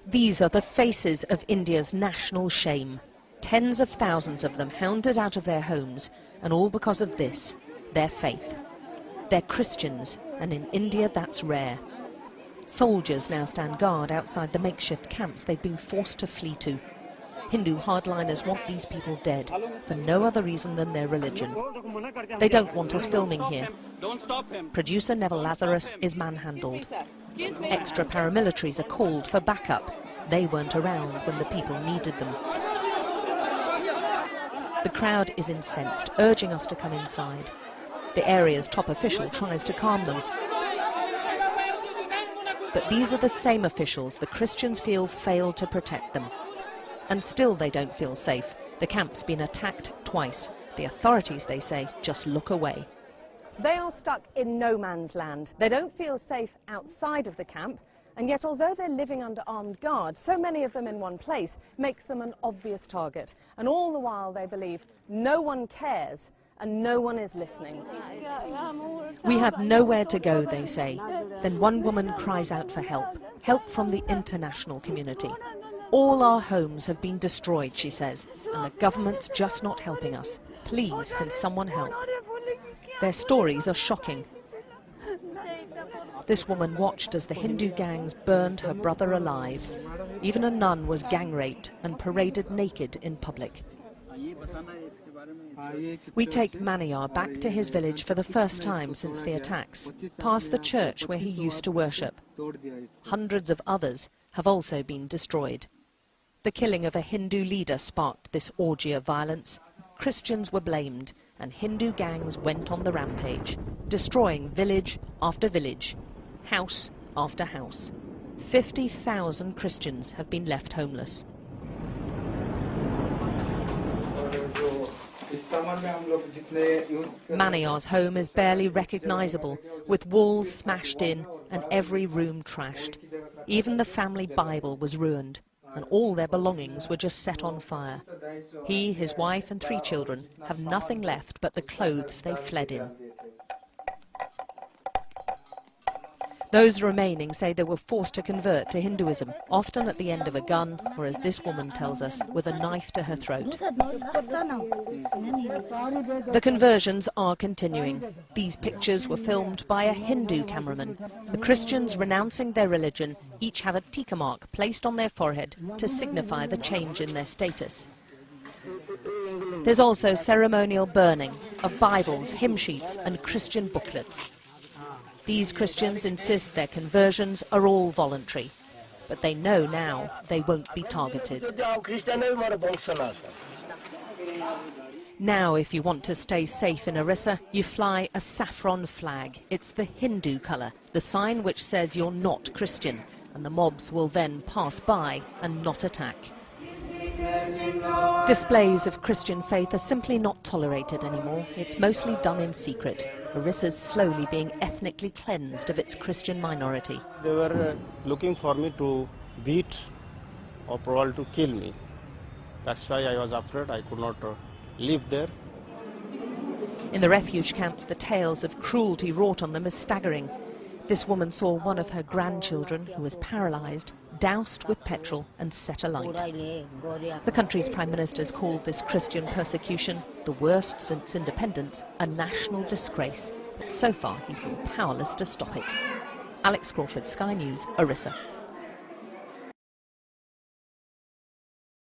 These are the faces of India's national shame. Tens of thousands of them hounded out of their homes, and all because of this, their faith. They're Christians, and in India that's rare. Soldiers now stand guard outside the makeshift camps they've been forced to flee to. Hindu hardliners want these people dead, for no other reason than their religion. They don't want us filming here. Producer Neville Lazarus is manhandled. Extra paramilitaries are called for backup. They weren't around when the people needed them. The crowd is incensed, urging us to come inside. The area's top official tries to calm them. But these are the same officials the Christians feel failed to protect them. And still they don't feel safe. The camp's been attacked twice. The authorities, they say, just look away. They are stuck in no man's land. They don't feel safe outside of the camp, and yet although they're living under armed guard, so many of them in one place makes them an obvious target. And all the while they believe no one cares and no one is listening. We have nowhere to go, they say. Then one woman cries out for help, help from the international community. All our homes have been destroyed, she says, and the government's just not helping us. Please, can someone help? Their stories are shocking. This woman watched as the Hindu gangs burned her brother alive. Even a nun was gang raped and paraded naked in public. We take Maniyar back to his village for the first time since the attacks, past the church where he used to worship. Hundreds of others have also been destroyed. The killing of a Hindu leader sparked this orgy of violence. Christians were blamed, and Hindu gangs went on the rampage, destroying village after village, house after house. 50,000 Christians have been left homeless. Maniyar's home is barely recognizable, with walls smashed in and every room trashed. Even the family Bible was ruined, and all their belongings were just set on fire. He, his wife and 3 children have nothing left but the clothes they fled in. Those remaining say they were forced to convert to Hinduism, often at the end of a gun, or as this woman tells us, with a knife to her throat. The conversions are continuing. These pictures were filmed by a Hindu cameraman. The Christians renouncing their religion each have a tikka mark placed on their forehead to signify the change in their status. There's also ceremonial burning of Bibles, hymn sheets and Christian booklets. These Christians insist their conversions are all voluntary, but they know now they won't be targeted. Now, if you want to stay safe in Orissa, you fly a saffron flag. It's the Hindu colour, the sign which says you're not Christian, and the mobs will then pass by and not attack. Displays of Christian faith are simply not tolerated anymore. It's mostly done in secret. Orissa's slowly being ethnically cleansed of its Christian minority. They were looking for me to beat or probably to kill me. That's why I was afraid. I could not live there. In the refuge camps, the tales of cruelty wrought on them is staggering. This woman saw one of her grandchildren, who was paralysed, doused with petrol and set alight. The country's Prime Minister's called this Christian persecution, the worst since independence, a national disgrace. But so far he's been powerless to stop it. Alex Crawford, Sky News, Orissa.